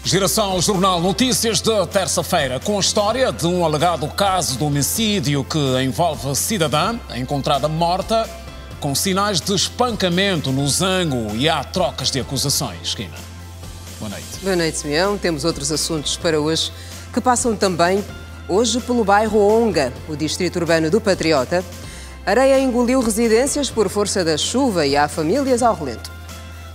Geração Jornal Notícias de terça-feira, com a história de um alegado caso de homicídio que envolve cidadã encontrada morta com sinais de espancamento no Zango e há trocas de acusações. Quina, boa noite. Boa noite, Simeão. Temos outros assuntos para hoje que passam também hoje pelo bairro Onga, o distrito urbano do Patriota. Areia engoliu residências por força da chuva e há famílias ao relento.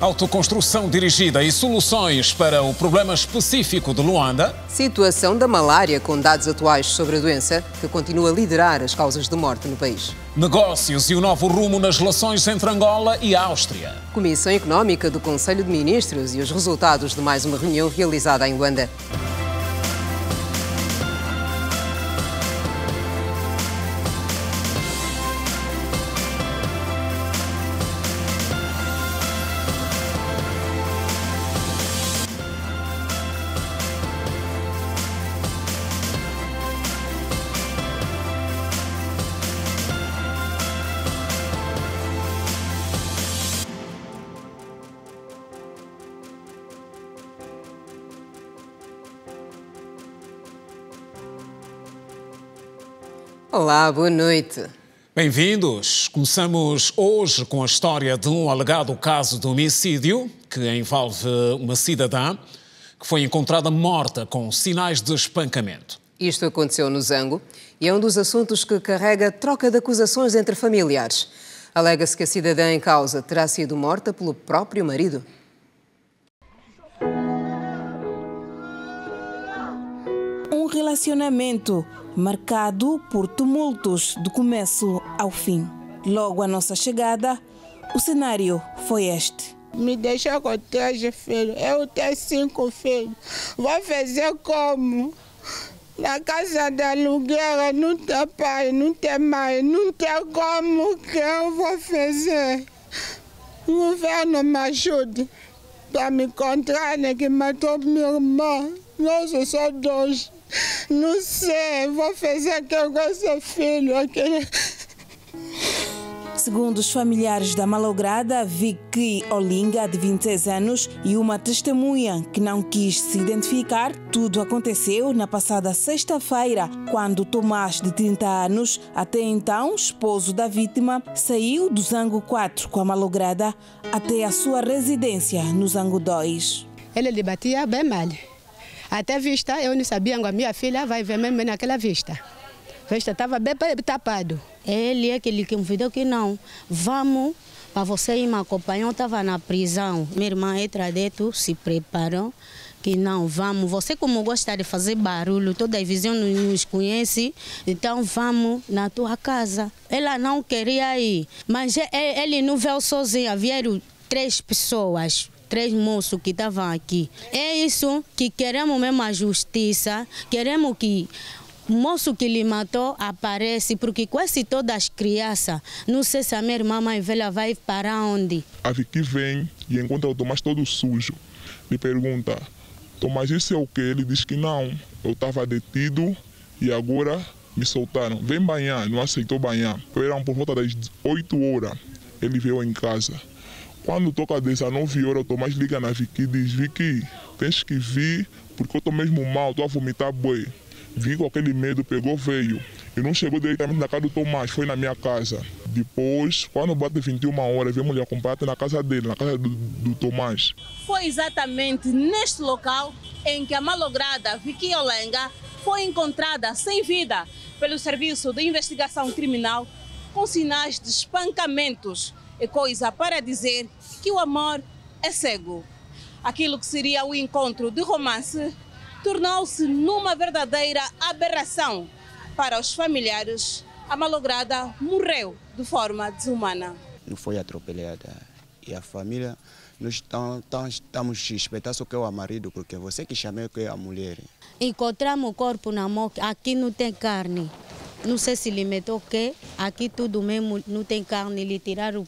Autoconstrução dirigida e soluções para o problema específico de Luanda. Situação da malária com dados atuais sobre a doença, que continua a liderar as causas de morte no país. Negócios e o novo rumo nas relações entre Angola e Áustria. Comissão Económica do Conselho de Ministros e os resultados de mais uma reunião realizada em Luanda. Olá, boa noite. Bem-vindos. Começamos hoje com a história de um alegado caso de homicídio que envolve uma cidadã que foi encontrada morta com sinais de espancamento. Isto aconteceu no Zango e é um dos assuntos que carrega troca de acusações entre familiares. Alega-se que a cidadã em causa terá sido morta pelo próprio marido. Um relacionamento marcado por tumultos do começo ao fim. Logo à nossa chegada, o cenário foi este. Me deixou com 3 filhos, eu tenho 5 filhos. Vou fazer como? Na casa da aluguel não tem pai, não tem mãe, não tem como que eu vou fazer. O governo me ajude para me encontrar, né, que matou minha irmã. Nós só 2. Não sei, vou fazer que eu gosto de filho. Aquele... Segundo os familiares da malograda, Vicky Olinga, de 26 anos, e uma testemunha que não quis se identificar, tudo aconteceu na passada sexta-feira, quando Tomás, de 30 anos, até então esposo da vítima, saiu do Zango 4 com a malograda até a sua residência no Zango 2. Ele lhe batia bem mal. Até vista, eu não sabia que a minha filha vai ver mesmo naquela vista. A vista estava bem tapado. Ele é aquele que me convidou que não. Vamos, para você ir me acompanhar. Eu estava na prisão. Minha irmã Etradeto se preparou que não, vamos. Você como gosta de fazer barulho, toda a visão nos conhece, então vamos na tua casa. Ela não queria ir, mas ele não veio sozinho, vieram 3 pessoas. 3 moços que estavam aqui. É isso que queremos mesmo a justiça, queremos que o moço que lhe matou apareça, porque quase todas as crianças, não sei se a minha irmã mais velha vai para onde. A Vicky vem e encontra o Tomás todo sujo. Me pergunta, Tomás, isso é o quê? Ele diz que não, eu estava detido e agora me soltaram. Vem banhar, não aceitou banhar. Eram por volta das 8 horas, ele veio em casa. Quando toca 19 horas, o Tomás liga na Vicky e diz, Vicky, tens que vir porque eu estou mesmo mal, estou a vomitar boi. Vi com aquele medo, pegou, veio. E não chegou diretamente na casa do Tomás, foi na minha casa. Depois, quando bate 21 horas, viemos lhe acompanhar até na casa dele, na casa do Tomás. Foi exatamente neste local em que a malograda Vicky Olinga foi encontrada sem vida pelo Serviço de Investigação Criminal com sinais de espancamentos. É coisa para dizer que o amor é cego. Aquilo que seria o encontro de romance tornou-se numa verdadeira aberração. Para os familiares, a malograda morreu de forma desumana. Não foi atropelada. E a família, nós estamos suspeitando só que é o marido, porque você que chamou que é a mulher. Encontramos o corpo na mão, aqui não tem carne. Não sei se lhe meteu o quê, aqui tudo mesmo não tem carne, lhe tiraram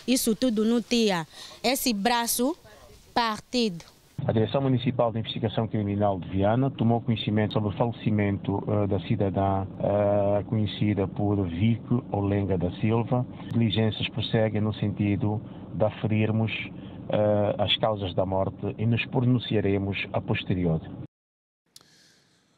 isso tudo, não tinha. Esse braço partido. A Direção Municipal de Investigação Criminal de Viana tomou conhecimento sobre o falecimento da cidadã conhecida por Vicky Olinga da Silva. Diligências prosseguem no sentido de aferirmos as causas da morte e nos pronunciaremos a posteriori.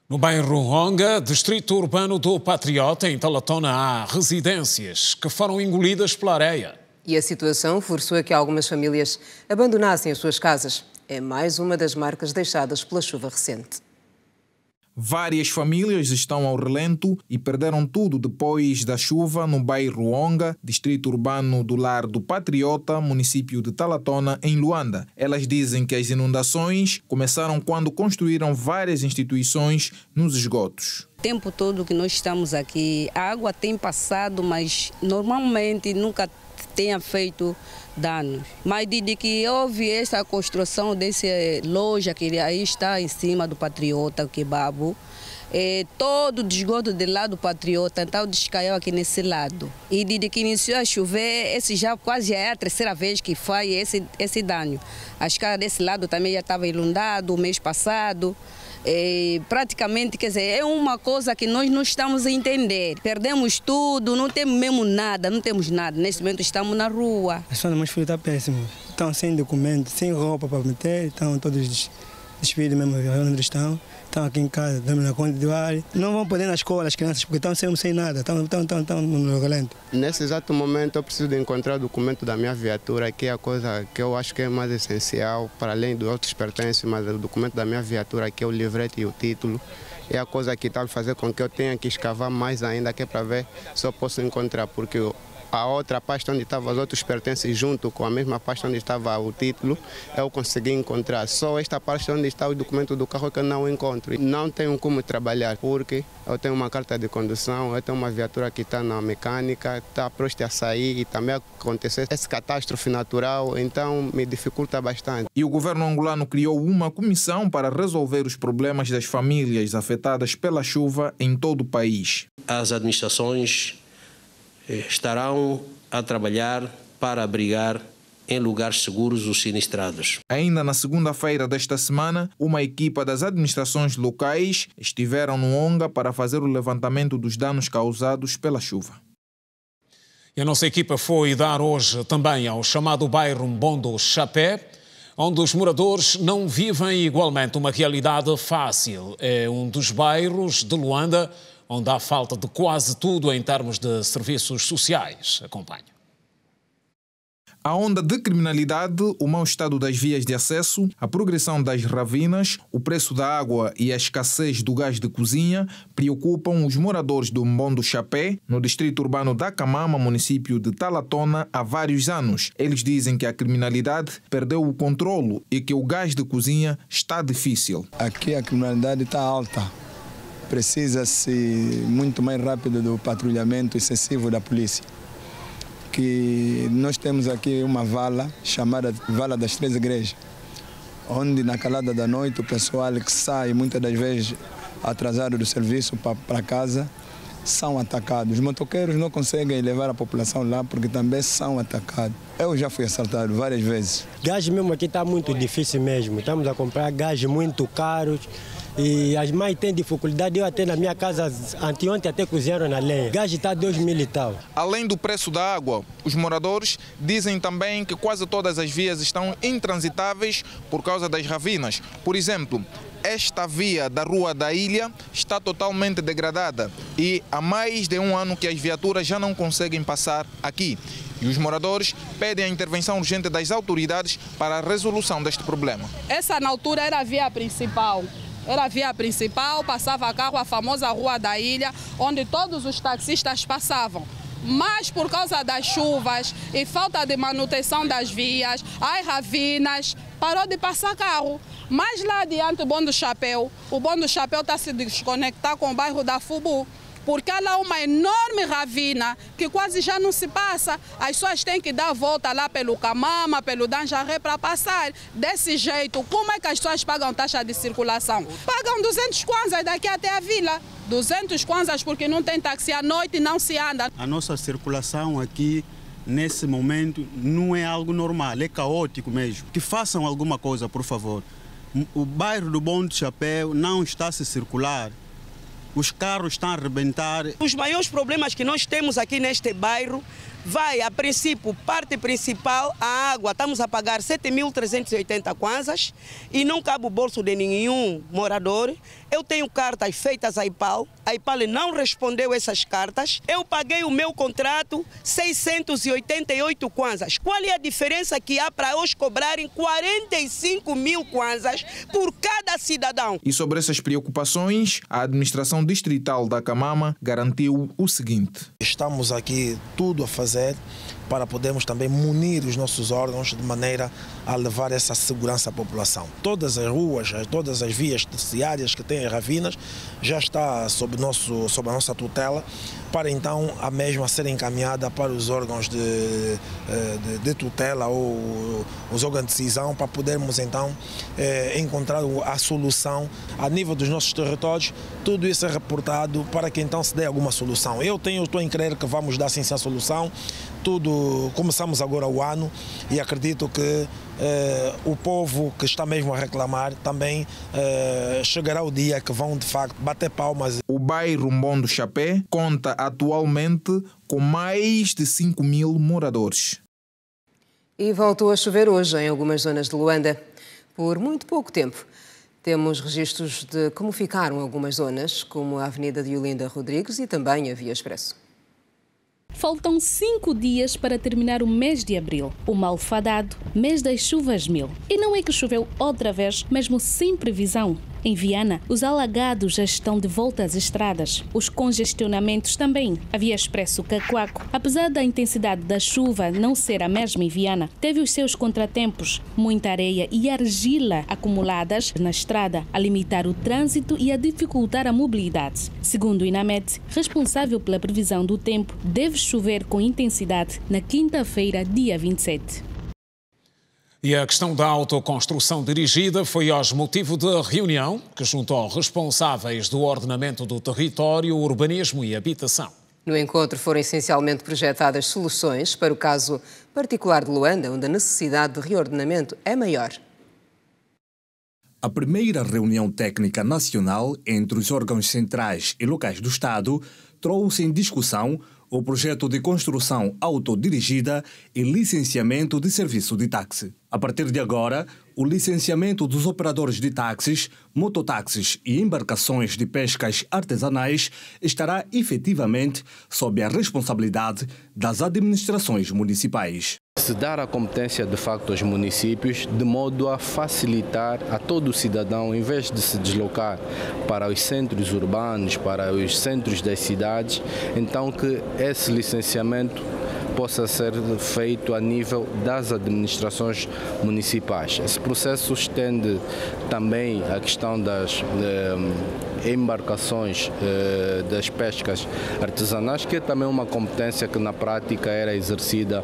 No bairro Onga, distrito urbano do Patriota, em Talatona, há residências que foram engolidas pela areia. E a situação forçou a que algumas famílias abandonassem as suas casas. É mais uma das marcas deixadas pela chuva recente. Várias famílias estão ao relento e perderam tudo depois da chuva no bairro Onga, distrito urbano do Lar do Patriota, município de Talatona, em Luanda. Elas dizem que as inundações começaram quando construíram várias instituições nos esgotos. O tempo todo que nós estamos aqui, a água tem passado, mas normalmente nunca tenha feito danos. Mas desde que houve essa construção dessa loja que aí está em cima do Patriota, o Kebabo, todo o esgoto do lado do Patriota, então descaiu aqui nesse lado. E desde que iniciou a chover, esse já quase é a terceira vez que faz esse dano. As casas desse lado também já estavam inundadas o mês passado. Praticamente, quer dizer, é uma coisa que nós não estamos a entender. Perdemos tudo, não temos mesmo nada, não temos nada. Nesse momento estamos na rua. As pessoas mais filhos estão péssimos. Estão sem documento, sem roupa para meter, estão todos despidos mesmo onde estão aqui em casa, estamos na conta de ar. Não vão poder ir na escola as crianças porque estão sem nada, estão no relento. Nesse exato momento eu preciso de encontrar o documento da minha viatura, que é a coisa que eu acho que é mais essencial, para além dos outros pertences, mas o documento da minha viatura, que é o livrete e o título, é a coisa que está a fazer com que eu tenha que escavar mais ainda, que é para ver se eu posso encontrar, porque a outra pasta onde estavam os outros pertences junto com a mesma pasta onde estava o título, eu consegui encontrar. Só esta pasta onde está o documento do carro que eu não encontro. Não tenho como trabalhar, porque eu tenho uma carta de condução, eu tenho uma viatura que está na mecânica, está pronta a sair e também aconteceu essa catástrofe natural, então me dificulta bastante. E o governo angolano criou uma comissão para resolver os problemas das famílias afetadas pela chuva em todo o país. As administrações estarão a trabalhar para abrigar em lugares seguros os sinistrados. Ainda na segunda-feira desta semana, uma equipa das administrações locais estiveram no Onga para fazer o levantamento dos danos causados pela chuva. E a nossa equipa foi dar hoje também ao chamado bairro Mbondo Chapé, onde os moradores não vivem igualmente uma realidade fácil. É um dos bairros de Luanda onde há falta de quase tudo em termos de serviços sociais. Acompanhe. A onda de criminalidade, o mau estado das vias de acesso, a progressão das ravinas, o preço da água e a escassez do gás de cozinha preocupam os moradores do Mbondo Chapé, no distrito urbano da Camama, município de Talatona, há vários anos. Eles dizem que a criminalidade perdeu o controlo e que o gás de cozinha está difícil. Aqui a criminalidade está alta. Precisa-se muito mais rápido do patrulhamento excessivo da polícia. Que nós temos aqui uma vala chamada Vala das Três Igrejas, onde na calada da noite o pessoal que sai muitas das vezes atrasado do serviço para casa são atacados. Os motoqueiros não conseguem levar a população lá porque também são atacados. Eu já fui assaltado várias vezes. Gás mesmo aqui está muito difícil mesmo. Estamos a comprar gás muito caros. E as mães têm dificuldade, eu até na minha casa, anteontem até cozinharam na lenha. Gás está 2.000 e tal. Além do preço da água, os moradores dizem também que quase todas as vias estão intransitáveis por causa das ravinas. Por exemplo, esta via da Rua da Ilha está totalmente degradada e há mais de um ano que as viaturas já não conseguem passar aqui. E os moradores pedem a intervenção urgente das autoridades para a resolução deste problema. Essa na altura era a via principal. Era a via principal, passava carro, a famosa Rua da Ilha, onde todos os taxistas passavam. Mas por causa das chuvas e falta de manutenção das vias, as ravinas, parou de passar carro. Mas lá adiante o Bom do Chapéu está a se desconectar com o bairro da Fubu. Porque há lá uma enorme ravina que quase já não se passa. As pessoas têm que dar a volta lá pelo Camama, pelo Danjaré para passar. Desse jeito, como é que as pessoas pagam taxa de circulação? Pagam 200 kwanzas daqui até a vila. 200 kwanzas porque não tem táxi à noite e não se anda. A nossa circulação aqui, nesse momento, não é algo normal, é caótico mesmo. Que façam alguma coisa, por favor. O bairro do Bom do Chapéu não está a se circular. Os carros estão a arrebentar. Os maiores problemas que nós temos aqui neste bairro vai, a princípio, parte principal, a água, estamos a pagar 7.380 kwanzas e não cabe o bolso de nenhum morador. Eu tenho cartas feitas à IPAL, a IPAL não respondeu essas cartas. Eu paguei o meu contrato 688 kwanzas. Qual é a diferença que há para hoje cobrarem 45.000 kwanzas por cada cidadão? E sobre essas preocupações, a administração distrital da Camama garantiu o seguinte: estamos aqui tudo a fazer para podermos também munir os nossos órgãos de maneira a levar essa segurança à população. Todas as ruas, todas as vias terciárias que têm ravinas já está sob a nossa tutela, para então a mesma ser encaminhada para os órgãos de tutela ou os órgãos de decisão, para podermos então encontrar a solução a nível dos nossos territórios. Tudo isso é reportado para que então se dê alguma solução. Eu estou em crer que vamos dar sim a solução. Começamos agora o ano e acredito que o povo que está mesmo a reclamar também chegará o dia que vão de facto bater palmas. O bairro Mbondo Chapé conta atualmente com mais de 5.000 moradores. E voltou a chover hoje em algumas zonas de Luanda. Por muito pouco tempo. Temos registros de como ficaram algumas zonas, como a Avenida de Olinda Rodrigues e também a Via Expresso. Faltam 5 dias para terminar o mês de abril, o malfadado mês das chuvas mil. E não é que choveu outra vez, mesmo sem previsão. Em Viana, os alagados já estão de volta às estradas. Os congestionamentos também. A Via Expresso Cacoaco, apesar da intensidade da chuva não ser a mesma em Viana, teve os seus contratempos. Muita areia e argila acumuladas na estrada, a limitar o trânsito e a dificultar a mobilidade. Segundo o INAMET, responsável pela previsão do tempo, deve chover com intensidade na quinta-feira, dia 27. E a questão da autoconstrução dirigida foi hoje motivo de reunião que juntou responsáveis do ordenamento do território, urbanismo e habitação. No encontro foram essencialmente projetadas soluções para o caso particular de Luanda, onde a necessidade de reordenamento é maior. A primeira reunião técnica nacional entre os órgãos centrais e locais do Estado trouxe em discussão o projeto de construção autodirigida e licenciamento de serviço de táxi. A partir de agora, o licenciamento dos operadores de táxis, mototáxis e embarcações de pescas artesanais estará efetivamente sob a responsabilidade das administrações municipais. Se dar a competência de facto aos municípios, de modo a facilitar a todo o cidadão, em vez de se deslocar para os centros urbanos, para os centros das cidades, então que esse licenciamento possa ser feito a nível das administrações municipais. Esse processo estende também a questão das embarcações das pescas artesanais, que é também uma competência que na prática era exercida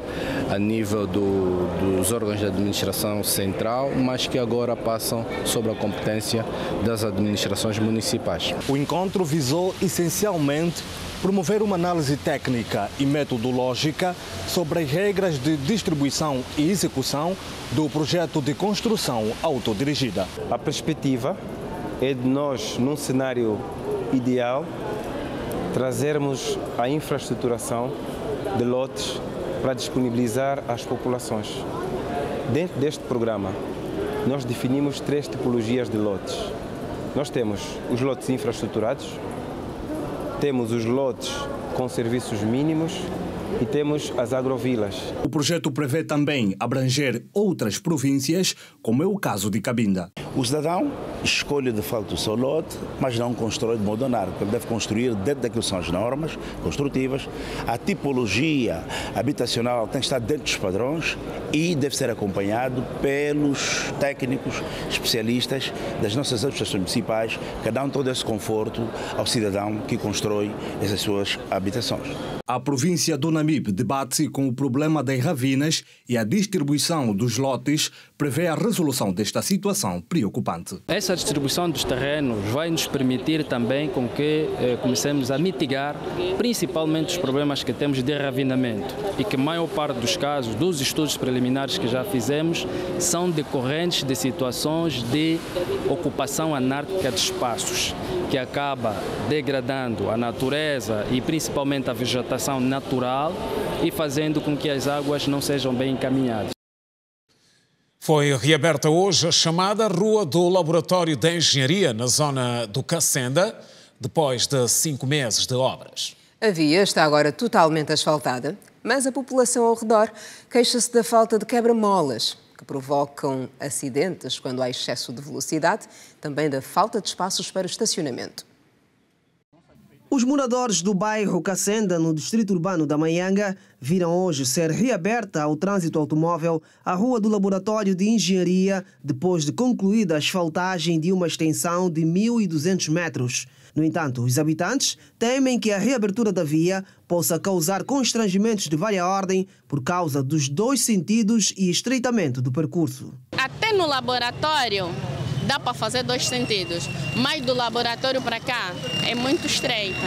a nível dos órgãos de administração central, mas que agora passam sob a competência das administrações municipais. O encontro visou essencialmente promover uma análise técnica e metodológica sobre as regras de distribuição e execução do projeto de construção autodirigida. A perspectiva é de nós, num cenário ideal, trazermos a infraestruturação de lotes para disponibilizar às populações. Dentro deste programa, nós definimos 3 tipologias de lotes. Nós temos os lotes infraestruturados, temos os lotes com serviços mínimos e temos as agrovilas. O projeto prevê também abranger outras províncias, como é o caso de Cabinda. O cidadão escolhe de facto o seu lote, mas não constrói de modo anárquico. Ele deve construir dentro daquilo que são as normas construtivas. A tipologia habitacional tem que estar dentro dos padrões e deve ser acompanhado pelos técnicos especialistas das nossas administrações municipais, que dão todo esse conforto ao cidadão que constrói essas suas habitações. A província do Namibe debate-se com o problema das ravinas e a distribuição dos lotes prevê a resolução desta situação preocupante. Essa distribuição dos terrenos vai nos permitir também com que comecemos a mitigar principalmente os problemas que temos de ravinamento e que a maior parte dos casos, dos estudos preliminares que já fizemos, são decorrentes de situações de ocupação anárquica de espaços, que acaba degradando a natureza e principalmente a vegetação natural e fazendo com que as águas não sejam bem encaminhadas. Foi reaberta hoje a chamada Rua do Laboratório de Engenharia, na zona do Cacenda, depois de 5 meses de obras. A via está agora totalmente asfaltada, mas a população ao redor queixa-se da falta de quebra-molas, que provocam acidentes quando há excesso de velocidade, também da falta de espaços para estacionamento. Os moradores do bairro Cacenda, no distrito urbano da Maianga, viram hoje ser reaberta ao trânsito automóvel a Rua do Laboratório de Engenharia, depois de concluída a asfaltagem de uma extensão de 1.200 metros. No entanto, os habitantes temem que a reabertura da via possa causar constrangimentos de vária ordem por causa dos 2 sentidos e estreitamento do percurso. Até no laboratório dá para fazer 2 sentidos, mas do laboratório para cá é muito estreita.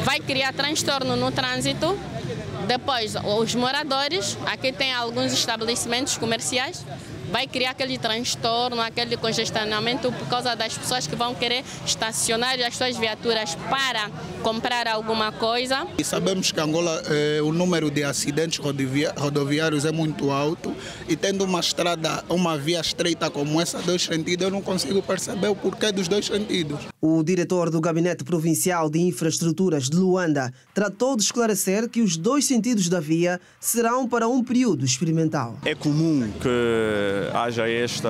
Vai criar transtorno no trânsito. Depois, os moradores, aqui tem alguns estabelecimentos comerciais, vai criar aquele transtorno, aquele congestionamento por causa das pessoas que vão querer estacionar as suas viaturas para comprar alguma coisa. E sabemos que Angola, o número de acidentes rodoviários é muito alto e tendo uma via estreita como essa, 2 sentidos, eu não consigo perceber o porquê dos 2 sentidos. O diretor do Gabinete Provincial de Infraestruturas de Luanda tratou de esclarecer que os 2 sentidos da via serão para um período experimental. É comum que haja esta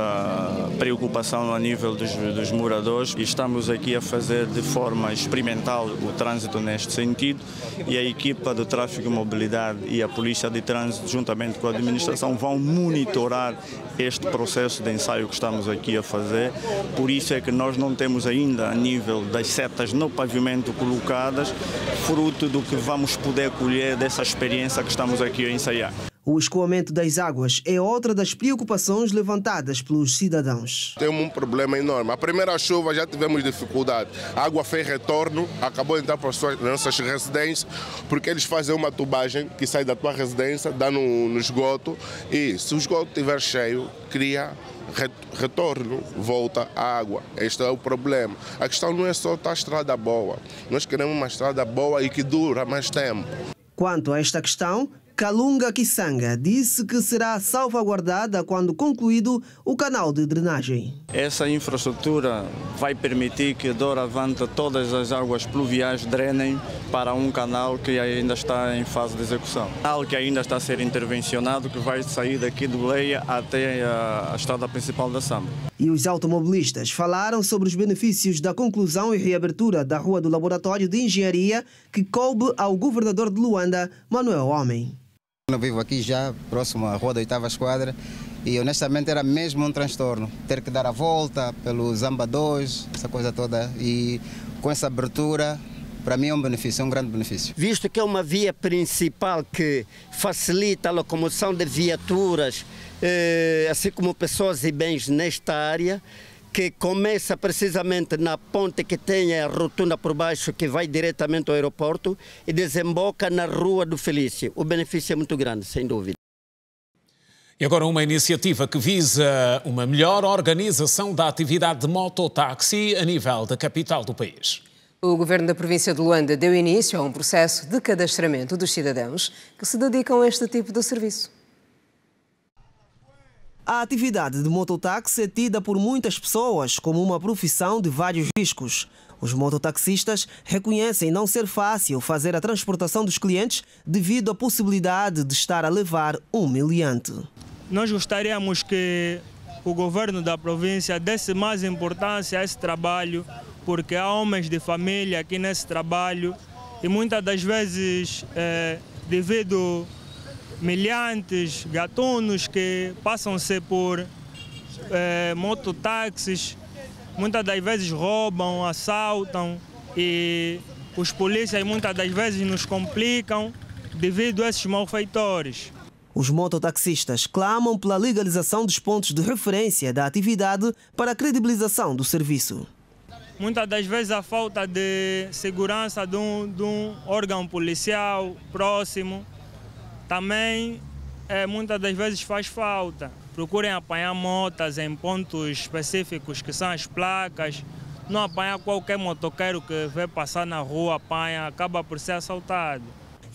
preocupação a nível dos moradores e estamos aqui a fazer de forma experimental o trânsito neste sentido e a equipa de tráfego e mobilidade e a polícia de trânsito, juntamente com a administração, vão monitorar este processo de ensaio que estamos aqui a fazer. Por isso é que nós não temos ainda, a nível das setas no pavimento colocadas, fruto do que vamos poder colher dessa experiência que estamos aqui a ensaiar. O escoamento das águas é outra das preocupações levantadas pelos cidadãos. Temos um problema enorme. A primeira chuva já tivemos dificuldade. A água fez retorno, acabou de entrar para as nossas residências, porque eles fazem uma tubagem que sai da tua residência, dá no esgoto, e se o esgoto estiver cheio, cria retorno, volta a água. Este é o problema. A questão não é só a estrada boa. Nós queremos uma estrada boa e que dura mais tempo. Quanto a esta questão, Kalunga Kisanga disse que será salvaguardada quando concluído o canal de drenagem. Essa infraestrutura vai permitir que doravante todas as águas pluviais drenem para um canal que ainda está em fase de execução. Canal que ainda está a ser intervencionado, que vai sair daqui do Leia até a estrada principal da Samba. E os automobilistas falaram sobre os benefícios da conclusão e reabertura da Rua do Laboratório de Engenharia, que coube ao governador de Luanda, Manuel Homem. Eu vivo aqui já, próximo à Rua da 8ª Esquadra, e honestamente era mesmo um transtorno. Ter que dar a volta pelo Zamba 2, essa coisa toda, e com essa abertura, para mim é um benefício, é um grande benefício. Visto que é uma via principal que facilita a locomoção de viaturas, assim como pessoas e bens nesta área, que começa precisamente na ponte que tem a rotunda por baixo, que vai diretamente ao aeroporto, e desemboca na Rua do Felício. O benefício é muito grande, sem dúvida. E agora uma iniciativa que visa uma melhor organização da atividade de mototáxi a nível da capital do país. O Governo da província de Luanda deu início a um processo de cadastramento dos cidadãos que se dedicam a este tipo de serviço. A atividade de mototáxi é tida por muitas pessoas como uma profissão de vários riscos. Os mototaxistas reconhecem não ser fácil fazer a transportação dos clientes devido à possibilidade de estar a levar um meliante. Nós gostaríamos que o governo da província desse mais importância a esse trabalho, porque há homens de família aqui nesse trabalho e muitas das vezes, devido meliantes, gatunos que passam-se por mototáxis, muitas das vezes roubam, assaltam e os polícias muitas das vezes nos complicam devido a esses malfeitores. Os mototaxistas clamam pela legalização dos pontos de referência da atividade para a credibilização do serviço. Muitas das vezes a falta de segurança de um órgão policial próximo também muitas das vezes faz falta. Procurem apanhar motas em pontos específicos que são as placas. Não apanhar qualquer motoqueiro que vê passar na rua, apanha, acaba por ser assaltado.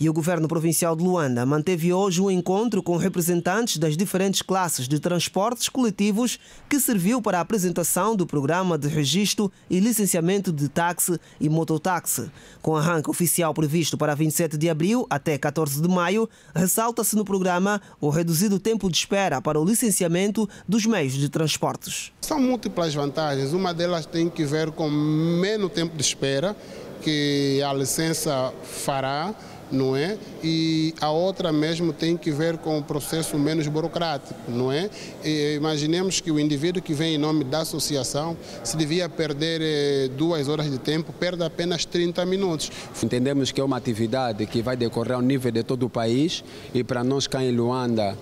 E o governo provincial de Luanda manteve hoje um encontro com representantes das diferentes classes de transportes coletivos que serviu para a apresentação do programa de registro e licenciamento de táxi e mototáxi. Com arranque oficial previsto para 27 de abril até 14 de maio, ressalta-se no programa o reduzido tempo de espera para o licenciamento dos meios de transportes. São múltiplas vantagens. Uma delas tem que ver com menos tempo de espera que a licença fará, não é? E a outra mesmo tem que ver com o processo menos burocrático, não é? E imaginemos que o indivíduo que vem em nome da associação, se devia perder 2 horas de tempo, perde apenas 30 minutos. Entendemos que é uma atividade que vai decorrer ao nível de todo o país e para nós cá em Luanda,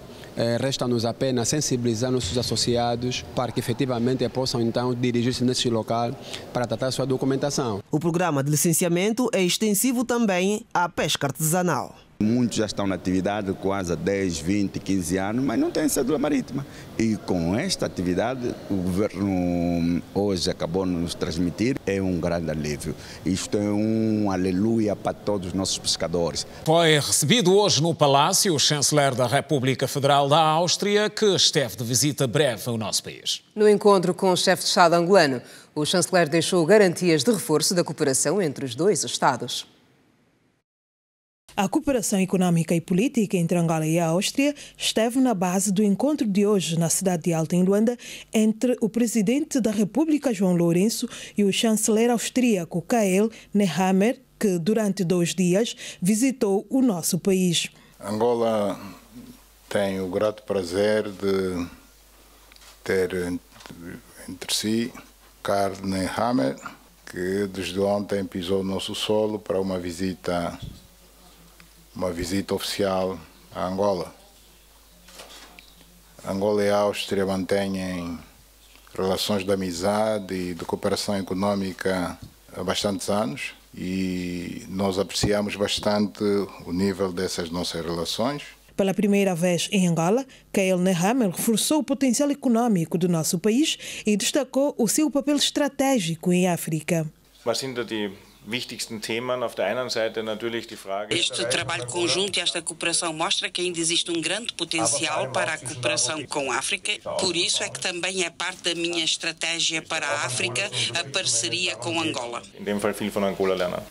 resta-nos apenas sensibilizar nossos associados para que efetivamente possam então dirigir-se nesse local para tratar sua documentação. O programa de licenciamento é extensivo também à pesca artesanal. Muitos já estão na atividade quase há 10, 20, 15 anos, mas não têm cédula marítima. E com esta atividade, o governo hoje acabou de nos transmitir, é um grande alívio. Isto é um aleluia para todos os nossos pescadores. Foi recebido hoje no Palácio o chanceler da República Federal da Áustria, que esteve de visita breve ao nosso país. No encontro com o chefe de Estado angolano, o chanceler deixou garantias de reforço da cooperação entre os dois Estados. A cooperação econômica e política entre Angola e a Áustria esteve na base do encontro de hoje na cidade de Alta, em Luanda, entre o presidente da República, João Lourenço, e o chanceler austríaco, Kael Nehammer, que durante 2 dias visitou o nosso país. Angola tem o grato prazer de ter entre si Kael Nehammer, que desde ontem pisou o nosso solo para uma visita oficial a Angola. Angola e a Áustria mantêm relações de amizade e de cooperação econômica há bastantes anos e nós apreciamos bastante o nível dessas nossas relações. Pela primeira vez em Angola, Kael Nehammer reforçou o potencial econômico do nosso país e destacou o seu papel estratégico em África. Este trabalho conjunto e esta cooperação mostra que ainda existe um grande potencial para a cooperação com a África. Por isso é que também é parte da minha estratégia para a África a parceria com Angola.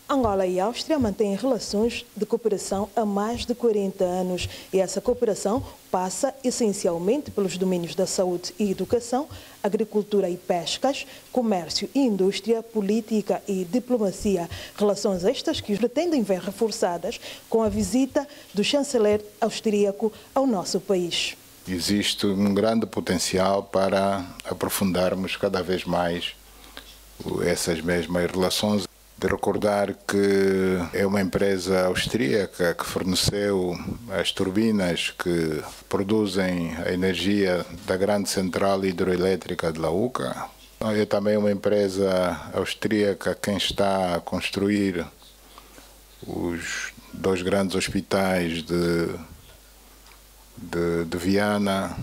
Angola e Áustria mantêm relações de cooperação há mais de 40 anos e essa cooperação passa essencialmente pelos domínios da saúde e educação, agricultura e pescas, comércio e indústria, política e diplomacia. Relações estas que pretendem ver reforçadas com a visita do chanceler austríaco ao nosso país. Existe um grande potencial para aprofundarmos cada vez mais essas mesmas relações. De recordar que é uma empresa austríaca que forneceu as turbinas que produzem a energia da grande central hidroelétrica de Lauca. É também uma empresa austríaca quem está a construir os 2 grandes hospitais de Viana,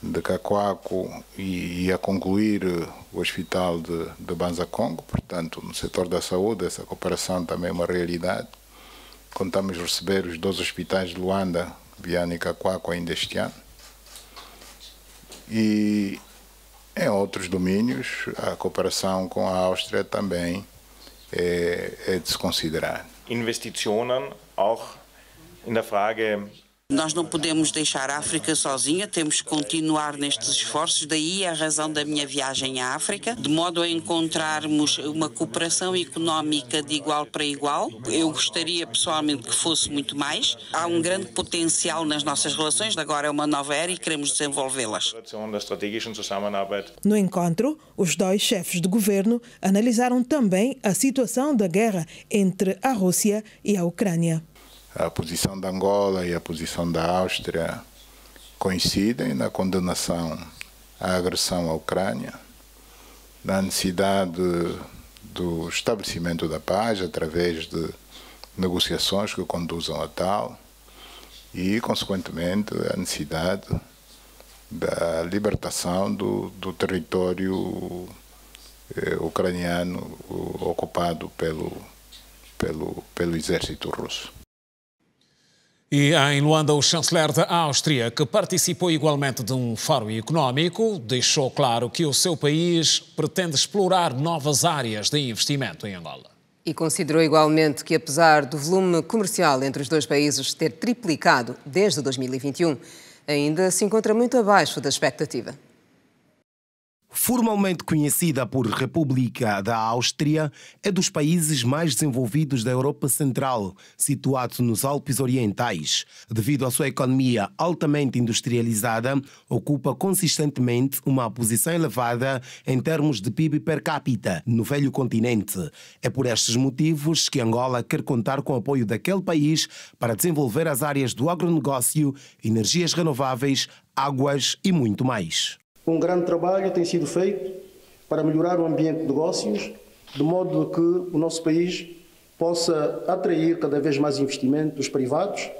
de Cacoaco e a concluir o hospital de Banza Congo. Portanto, no setor da saúde, essa cooperação também é uma realidade. Contamos receber os 2 hospitais de Luanda, Viana e Cacoaco ainda este ano. E em outros domínios, a cooperação com a Áustria também é de se considerar. Investitionen auch in der Frage. Nós não podemos deixar a África sozinha, temos que continuar nestes esforços, daí a razão da minha viagem à África, de modo a encontrarmos uma cooperação económica de igual para igual. Eu gostaria pessoalmente que fosse muito mais. Há um grande potencial nas nossas relações, agora é uma nova era e queremos desenvolvê-las. No encontro, os 2 chefes de governo analisaram também a situação da guerra entre a Rússia e a Ucrânia. A posição da Angola e a posição da Áustria coincidem na condenação à agressão à Ucrânia, na necessidade do estabelecimento da paz através de negociações que conduzam a tal e, consequentemente, a necessidade da libertação do território ucraniano ocupado pelo exército russo. E em Luanda, o chanceler da Áustria, que participou igualmente de um fórum económico, deixou claro que o seu país pretende explorar novas áreas de investimento em Angola. E considerou igualmente que, apesar do volume comercial entre os dois países ter triplicado desde 2021, ainda se encontra muito abaixo da expectativa. Formalmente conhecida por República da Áustria, é dos países mais desenvolvidos da Europa Central, situado nos Alpes Orientais. Devido à sua economia altamente industrializada, ocupa consistentemente uma posição elevada em termos de PIB per capita no velho continente. É por estes motivos que Angola quer contar com o apoio daquele país para desenvolver as áreas do agronegócio, energias renováveis, águas e muito mais. Um grande trabalho tem sido feito para melhorar o ambiente de negócios, de modo que o nosso país possa atrair cada vez mais investimentos privados,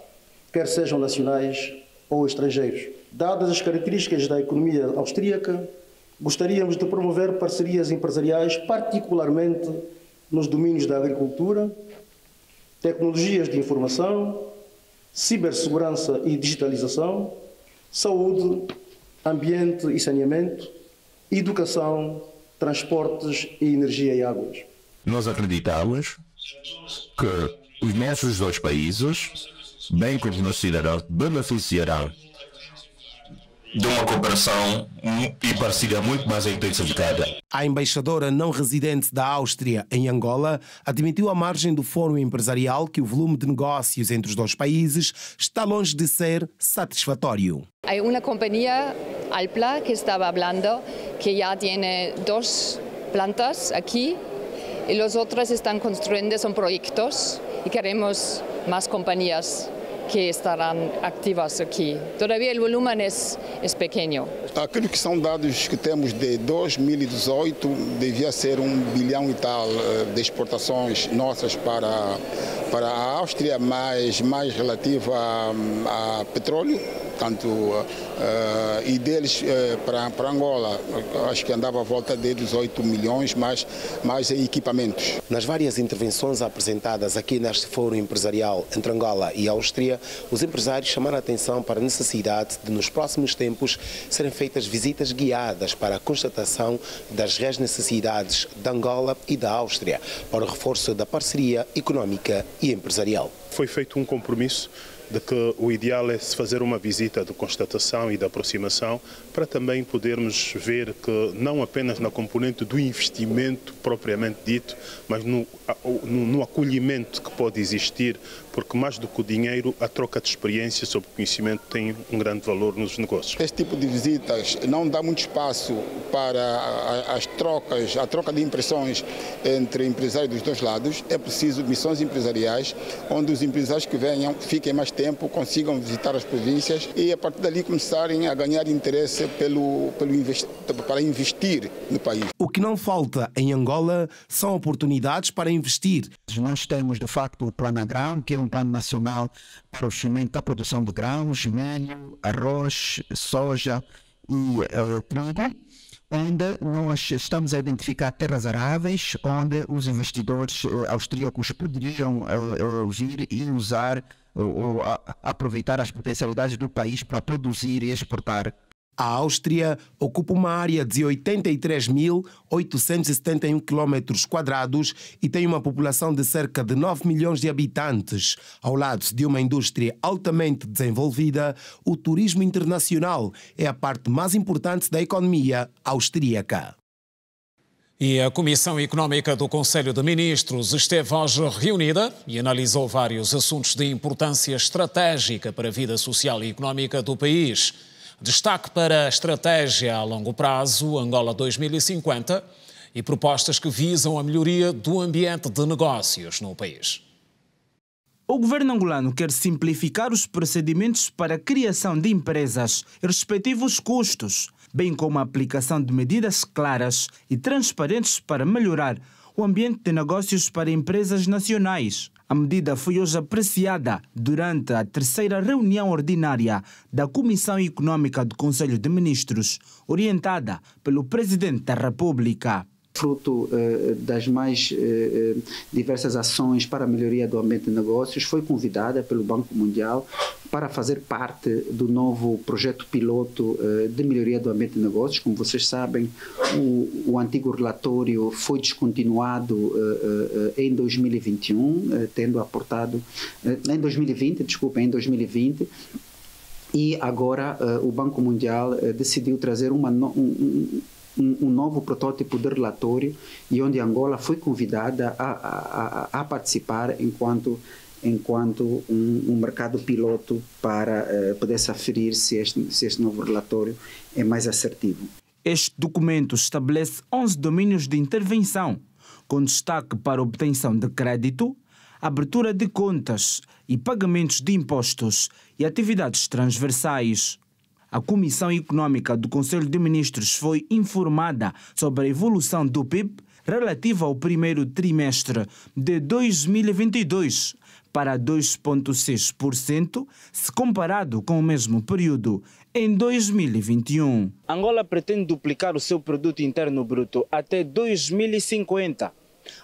quer sejam nacionais ou estrangeiros. Dadas as características da economia austríaca, gostaríamos de promover parcerias empresariais, particularmente nos domínios da agricultura, tecnologias de informação, cibersegurança e digitalização, saúde, ambiente e saneamento, educação, transportes e energia e águas. Nós acreditamos que os nossos dois países, bem como os nossos cidadãos, beneficiarão de uma cooperação e parceria muito mais intensificada. A embaixadora não residente da Áustria em Angola admitiu à margem do Fórum Empresarial que o volume de negócios entre os dois países está longe de ser satisfatório. Hay una compañía, Alpla, que estaba hablando que ya tiene 2 plantas aquí y los otros están construyendo, son proyectos y queremos más compañías que estarão ativas aqui. Todavia o volume é pequeno. Aquilo que são dados que temos de 2018 devia ser 1 bilhão e tal de exportações nossas para a Áustria, mais relativa a petróleo, tanto e deles para Angola, acho que andava à volta de 18 milhões, mais em equipamentos. Nas várias intervenções apresentadas aqui neste fórum empresarial entre Angola e Áustria, os empresários chamaram a atenção para a necessidade de, nos próximos tempos, serem feitas visitas guiadas para a constatação das reais necessidades de Angola e da Áustria, para o reforço da parceria económica e empresarial. Foi feito um compromisso de que o ideal é se fazer uma visita de constatação e de aproximação para também podermos ver que não apenas na componente do investimento propriamente dito, mas no acolhimento que pode existir, porque mais do que o dinheiro, a troca de experiência sobre conhecimento tem um grande valor nos negócios. Este tipo de visitas não dá muito espaço para a troca de impressões entre empresários dos dois lados. É preciso missões empresariais, onde os empresários que venham fiquem mais tempo, consigam visitar as províncias e a partir dali começarem a ganhar interesse para investir no país. O que não falta em Angola são oportunidades para investir. Nós temos, de facto, o Plano Agrão, que é um plano nacional para o crescimento da produção de grãos, milho, arroz, soja e trigo, onde nós estamos a identificar terras aráveis, onde os investidores austríacos poderiam vir e usar ou aproveitar as potencialidades do país para produzir e exportar. A Áustria ocupa uma área de 83.871 km² e tem uma população de cerca de 9 milhões de habitantes. Ao lado de uma indústria altamente desenvolvida, o turismo internacional é a parte mais importante da economia austríaca. E a Comissão Económica do Conselho de Ministros esteve hoje reunida e analisou vários assuntos de importância estratégica para a vida social e económica do país. Destaque para a estratégia a longo prazo, Angola 2050, e propostas que visam a melhoria do ambiente de negócios no país. O governo angolano quer simplificar os procedimentos para a criação de empresas e respectivos custos, bem como a aplicação de medidas claras e transparentes para melhorar o ambiente de negócios para empresas nacionais. A medida foi hoje apreciada durante a 3ª reunião ordinária da Comissão Económica do Conselho de Ministros, orientada pelo Presidente da República. fruto das mais diversas ações para a melhoria do ambiente de negócios, foi convidada pelo Banco Mundial para fazer parte do novo projeto piloto de melhoria do ambiente de negócios. Como vocês sabem, o antigo relatório foi descontinuado em 2021, tendo aportado em 2020, e agora o Banco Mundial decidiu trazer um novo protótipo de relatório, e onde Angola foi convidada a participar enquanto um mercado piloto para poder se aferir se este novo relatório é mais assertivo. Este documento estabelece 11 domínios de intervenção, com destaque para a obtenção de crédito, abertura de contas e pagamentos de impostos e atividades transversais. A Comissão Econômica do Conselho de Ministros foi informada sobre a evolução do PIB relativa ao primeiro trimestre de 2022 para 2,6%, se comparado com o mesmo período em 2021. Angola pretende duplicar o seu produto interno bruto até 2050.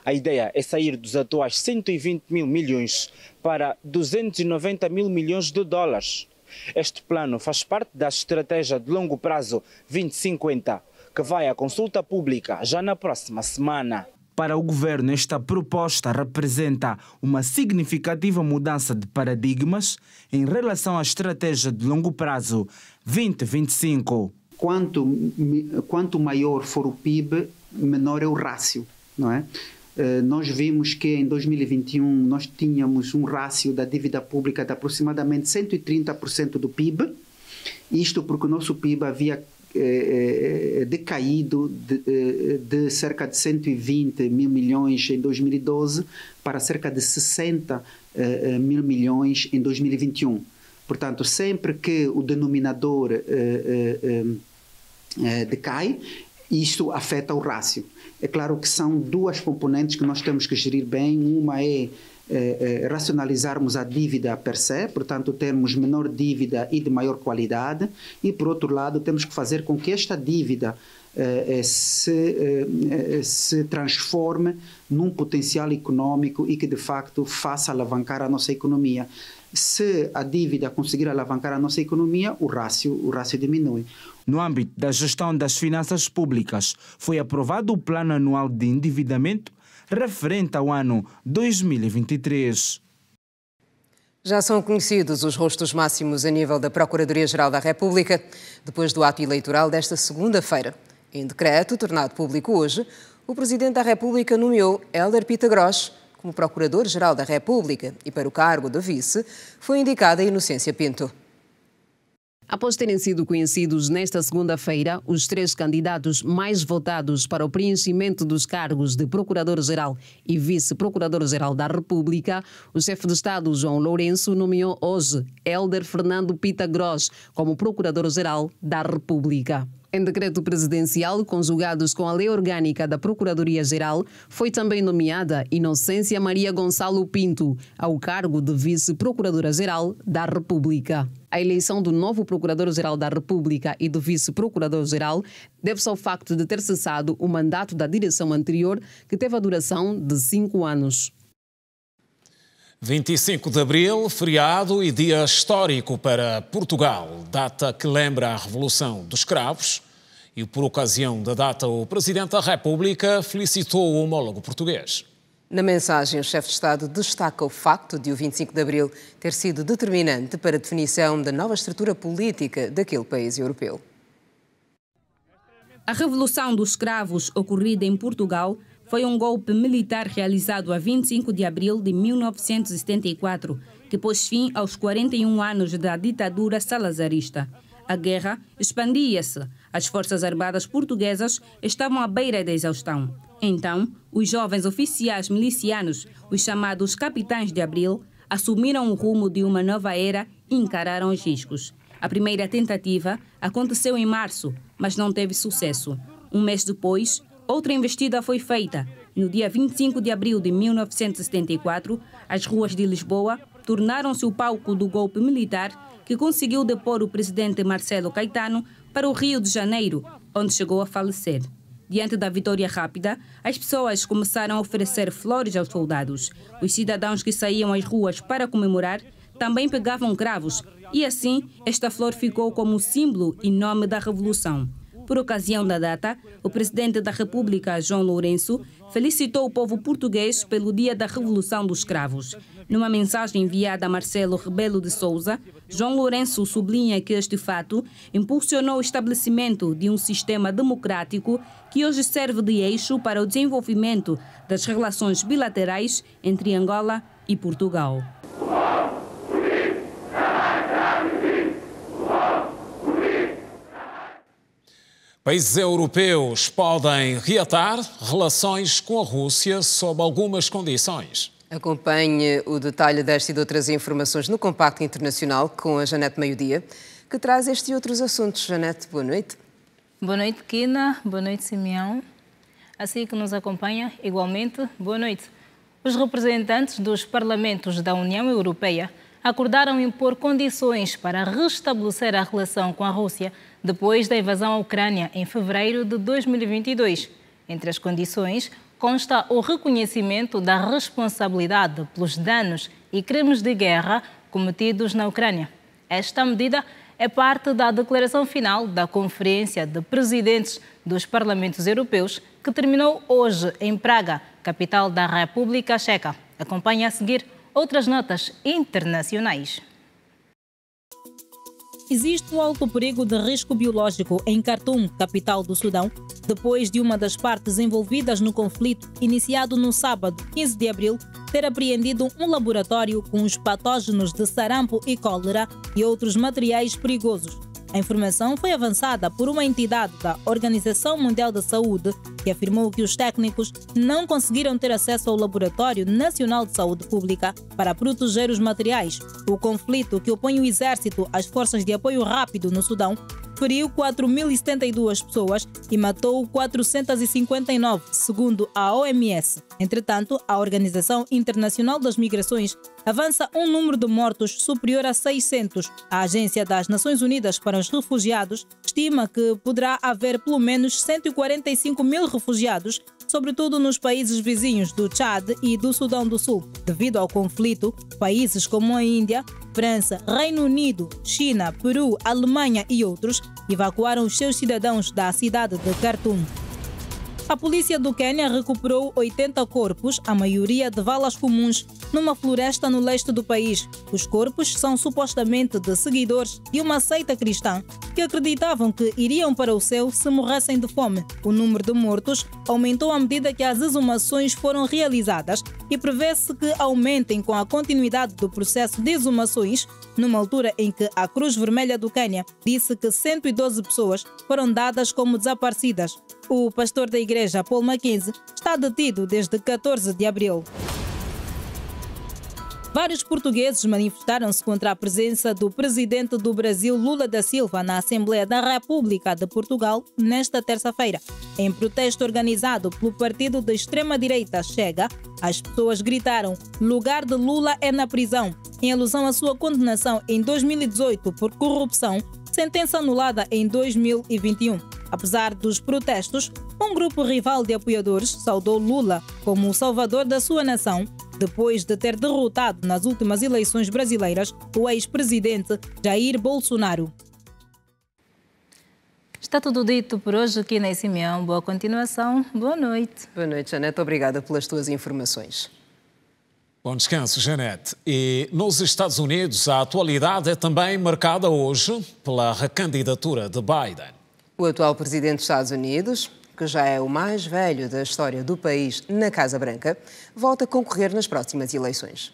A ideia é sair dos atuais 120 mil milhões para 290 mil milhões de dólares. Este plano faz parte da estratégia de longo prazo 2050, que vai à consulta pública já na próxima semana. Para o governo, esta proposta representa uma significativa mudança de paradigmas em relação à estratégia de longo prazo 2025. Quanto maior for o PIB, menor é o rácio, não é? Nós vimos que em 2021 nós tínhamos um rácio da dívida pública de aproximadamente 130% do PIB, isto porque o nosso PIB havia decaído de cerca de 120 mil milhões em 2012 para cerca de 60 mil milhões em 2021. Portanto, sempre que o denominador decai, isto afeta o rácio. É claro que são duas componentes que nós temos que gerir bem. Uma é racionalizarmos a dívida per se, portanto, termos menor dívida e de maior qualidade. E, por outro lado, temos que fazer com que esta dívida se transforme num potencial econômico e que, de facto, faça alavancar a nossa economia. Se a dívida conseguir alavancar a nossa economia, o rácio diminui. No âmbito da gestão das finanças públicas, foi aprovado o Plano Anual de Endividamento referente ao ano 2023. Já são conhecidos os rostos máximos a nível da Procuradoria-Geral da República, depois do ato eleitoral desta segunda-feira. Em decreto, tornado público hoje, o Presidente da República nomeou Hélder Pitagros como Procurador-Geral da República e para o cargo de vice foi indicada Inocência Pinto. Após terem sido conhecidos nesta segunda-feira, os 3 candidatos mais votados para o preenchimento dos cargos de Procurador-Geral e Vice-Procurador-Geral da República, o chefe de Estado, João Lourenço, nomeou hoje Hélder Fernando Pitagros como Procurador-Geral da República. Em decreto presidencial, conjugados com a Lei Orgânica da Procuradoria-Geral, foi também nomeada Inocência Maria Gonçalo Pinto ao cargo de Vice-Procuradora-Geral da República. A eleição do novo Procurador-Geral da República e do Vice-Procurador-Geral deve-se ao facto de ter cessado o mandato da direção anterior, que teve a duração de 5 anos. 25 de abril, feriado e dia histórico para Portugal, data que lembra a Revolução dos Cravos. E por ocasião da data, o Presidente da República felicitou o homólogo português. Na mensagem, o chefe de Estado destaca o facto de o 25 de abril ter sido determinante para a definição da nova estrutura política daquele país europeu. A Revolução dos Cravos, ocorrida em Portugal, foi um golpe militar realizado a 25 de abril de 1974, que pôs fim aos 41 anos da ditadura salazarista. A guerra expandia-se. As forças armadas portuguesas estavam à beira da exaustão. Então, os jovens oficiais milicianos, os chamados Capitães de Abril, assumiram o rumo de uma nova era e encararam os riscos. A primeira tentativa aconteceu em março, mas não teve sucesso. Um mês depois, outra investida foi feita. No dia 25 de abril de 1974, as ruas de Lisboa tornaram-se o palco do golpe militar que conseguiu depor o presidente Marcelo Caetano para o Rio de Janeiro, onde chegou a falecer. Diante da vitória rápida, as pessoas começaram a oferecer flores aos soldados. Os cidadãos que saíam às ruas para comemorar também pegavam cravos e assim esta flor ficou como símbolo e nome da revolução. Por ocasião da data, o presidente da República, João Lourenço, felicitou o povo português pelo Dia da Revolução dos Cravos. Numa mensagem enviada a Marcelo Rebelo de Sousa, João Lourenço sublinha que este fato impulsionou o estabelecimento de um sistema democrático que hoje serve de eixo para o desenvolvimento das relações bilaterais entre Angola e Portugal. Países europeus podem reatar relações com a Rússia sob algumas condições. Acompanhe o detalhe desta e de outras informações no Compacto Internacional com a Janete Meio-Dia, que traz este e outros assuntos. Janete, boa noite. Boa noite, Kina. Boa noite, Simeão. Assim que nos acompanha, igualmente, boa noite. Os representantes dos parlamentos da União Europeia acordaram impor condições para restabelecer a relação com a Rússia depois da invasão à Ucrânia em fevereiro de 2022. Entre as condições, consta o reconhecimento da responsabilidade pelos danos e crimes de guerra cometidos na Ucrânia. Esta medida é parte da declaração final da Conferência de Presidentes dos Parlamentos Europeus, que terminou hoje em Praga, capital da República Checa. Acompanhe a seguir outras notas internacionais. Existe um alto perigo de risco biológico em Khartoum, capital do Sudão, depois de uma das partes envolvidas no conflito, iniciado no sábado, 15 de abril, ter apreendido um laboratório com os patógenos de sarampo e cólera e outros materiais perigosos. A informação foi avançada por uma entidade da Organização Mundial da Saúde, que afirmou que os técnicos não conseguiram ter acesso ao Laboratório Nacional de Saúde Pública para proteger os materiais. O conflito que opõe o exército às forças de apoio rápido no Sudão feriu 4.072 pessoas e matou 459, segundo a OMS. Entretanto, a Organização Internacional das Migrações avança um número de mortos superior a 600. A Agência das Nações Unidas para os Refugiados estima que poderá haver pelo menos 145 mil refugiados, sobretudo nos países vizinhos do Chad e do Sudão do Sul. Devido ao conflito, países como a Índia, França, Reino Unido, China, Peru, Alemanha e outros evacuaram os seus cidadãos da cidade de Khartoum. A polícia do Quênia recuperou 80 corpos, a maioria de valas comuns, numa floresta no leste do país. Os corpos são supostamente de seguidores de uma seita cristã que acreditavam que iriam para o céu se morressem de fome. O número de mortos aumentou à medida que as exumações foram realizadas e prevê-se que aumentem com a continuidade do processo de exumações, numa altura em que a Cruz Vermelha do Quênia disse que 112 pessoas foram dadas como desaparecidas. O pastor da igreja, Paul Mackenzie, está detido desde 14 de abril. Vários portugueses manifestaram-se contra a presença do presidente do Brasil, Lula da Silva, na Assembleia da República de Portugal nesta terça-feira. Em protesto organizado pelo partido de extrema-direita Chega, as pessoas gritaram "Lugar de Lula é na prisão", em alusão à sua condenação em 2018 por corrupção, sentença anulada em 2021. Apesar dos protestos, um grupo rival de apoiadores saudou Lula como o salvador da sua nação, depois de ter derrotado nas últimas eleições brasileiras o ex-presidente Jair Bolsonaro. Está tudo dito por hoje aqui na Simeão. Boa continuação. Boa noite. Boa noite, Janete. Obrigada pelas tuas informações. Bom descanso, Janete. E nos Estados Unidos, a atualidade é também marcada hoje pela recandidatura de Biden. O atual presidente dos Estados Unidos, que já é o mais velho da história do país na Casa Branca, volta a concorrer nas próximas eleições.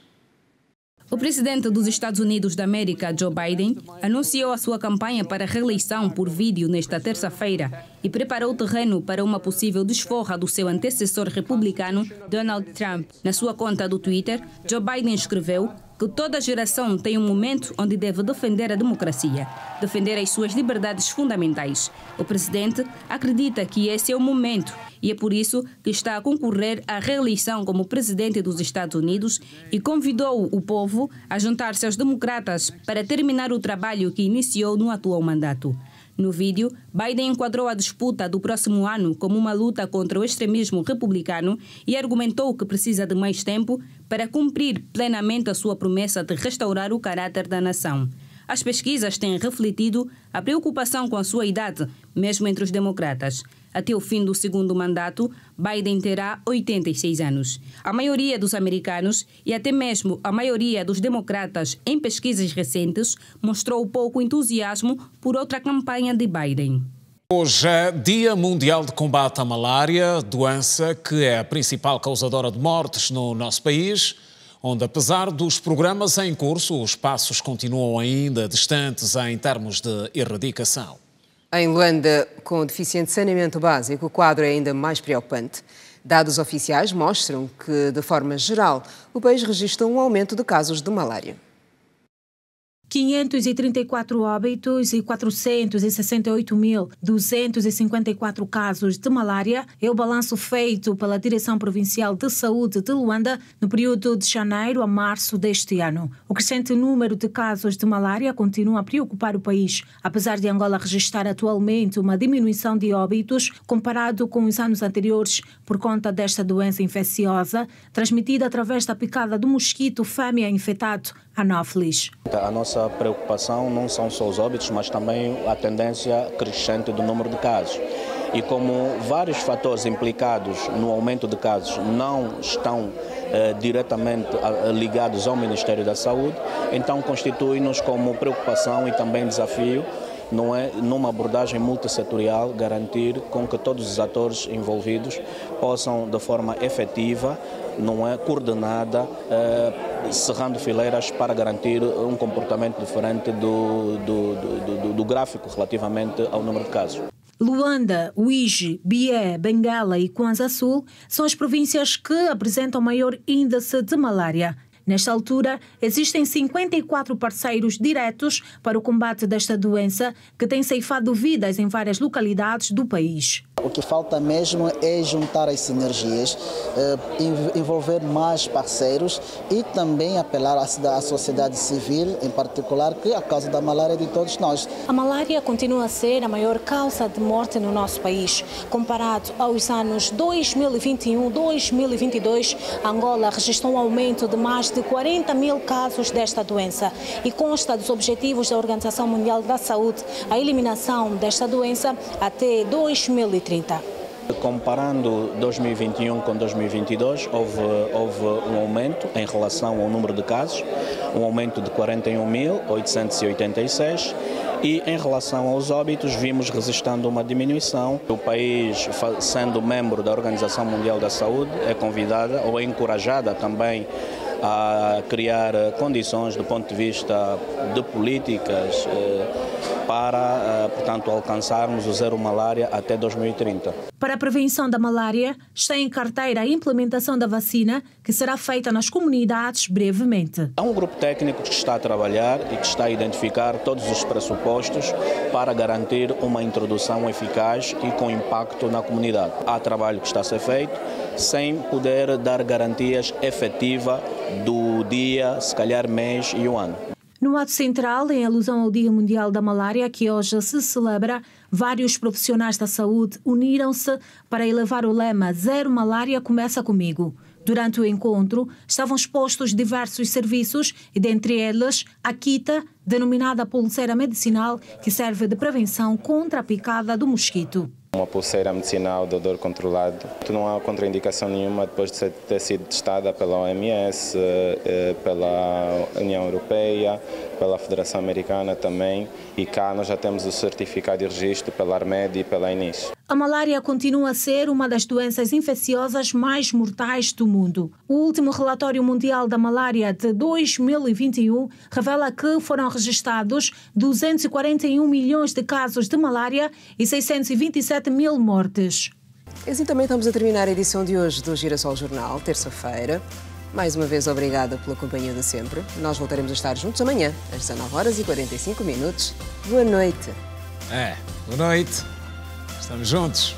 O presidente dos Estados Unidos da América, Joe Biden, anunciou a sua campanha para a reeleição por vídeo nesta terça-feira e preparou o terreno para uma possível desforra do seu antecessor republicano, Donald Trump. Na sua conta do Twitter, Joe Biden escreveu que toda geração tem um momento onde deve defender a democracia, defender as suas liberdades fundamentais. O presidente acredita que esse é o momento e é por isso que está a concorrer à reeleição como presidente dos Estados Unidos e convidou o povo a juntar-se aos democratas para terminar o trabalho que iniciou no atual mandato. No vídeo, Biden enquadrou a disputa do próximo ano como uma luta contra o extremismo republicano e argumentou que precisa de mais tempo para cumprir plenamente a sua promessa de restaurar o caráter da nação. As pesquisas têm refletido a preocupação com a sua idade, mesmo entre os democratas. Até o fim do segundo mandato, Biden terá 86 anos. A maioria dos americanos e até mesmo a maioria dos democratas em pesquisas recentes mostrou pouco entusiasmo por outra campanha de Biden. Hoje é Dia Mundial de Combate à Malária, doença que é a principal causadora de mortes no nosso país, onde, apesar dos programas em curso, os passos continuam ainda distantes em termos de erradicação. Em Luanda, com deficiente saneamento básico, o quadro é ainda mais preocupante. Dados oficiais mostram que, de forma geral, o país registra um aumento de casos de malária. 534 óbitos e 468.254 casos de malária é o balanço feito pela Direção Provincial de Saúde de Luanda no período de janeiro a março deste ano. O crescente número de casos de malária continua a preocupar o país, apesar de Angola registrar atualmente uma diminuição de óbitos comparado com os anos anteriores por conta desta doença infecciosa transmitida através da picada do mosquito fêmea infectado Anopheles. A nossa preocupação não são só os óbitos, mas também a tendência crescente do número de casos. E como vários fatores implicados no aumento de casos não estão diretamente ligados ao Ministério da Saúde, então constitui-nos como preocupação e também desafio, não é, numa abordagem multissetorial, garantir com que todos os atores envolvidos possam, de forma efetiva, não é, coordenada, cerrando fileiras para garantir um comportamento diferente do gráfico relativamente ao número de casos. Luanda, Uíge, Bié, Benguela e Kwanza Sul são as províncias que apresentam maior índice de malária. Nesta altura, existem 54 parceiros diretos para o combate desta doença que têm ceifado vidas em várias localidades do país. O que falta mesmo é juntar as sinergias, envolver mais parceiros e também apelar à sociedade civil, em particular, que a causa da malária é de todos nós. A malária continua a ser a maior causa de morte no nosso país. Comparado aos anos 2021-2022, Angola registrou um aumento de mais de 40 mil casos desta doença e consta dos objetivos da Organização Mundial da Saúde a eliminação desta doença até 2030. Comparando 2021 com 2022, houve um aumento em relação ao número de casos, um aumento de 41.886 e em relação aos óbitos vimos registrando uma diminuição. O país, sendo membro da Organização Mundial da Saúde, é convidada ou é encorajada também a criar condições do ponto de vista de políticas para, portanto, alcançarmos o zero malária até 2030. Para a prevenção da malária, está em carteira a implementação da vacina, que será feita nas comunidades brevemente. Há um grupo técnico que está a trabalhar e que está a identificar todos os pressupostos para garantir uma introdução eficaz e com impacto na comunidade. Há trabalho que está a ser feito, sem poder dar garantias efetivas do dia, se calhar mês e o ano. No ato central, em alusão ao Dia Mundial da Malária, que hoje se celebra, vários profissionais da saúde uniram-se para elevar o lema Zero Malária Começa Comigo. Durante o encontro, estavam expostos diversos serviços e, dentre eles, a Kita, denominada pulseira medicinal, que serve de prevenção contra a picada do mosquito. Uma pulseira medicinal de odor controlado. Não há contraindicação nenhuma depois de ter sido testada pela OMS, pela União Europeia, pela Federação Americana também. E cá nós já temos o certificado de registro pela Armed e pela INIS. A malária continua a ser uma das doenças infecciosas mais mortais do mundo. O último relatório mundial da malária de 2021 revela que foram registrados 241 milhões de casos de malária e 627 mil mortes. E assim também estamos a terminar a edição de hoje do Girassol Jornal, terça-feira. Mais uma vez, obrigada pela companhia de sempre. Nós voltaremos a estar juntos amanhã, às 19h45. Boa noite. Boa noite. Estamos juntos.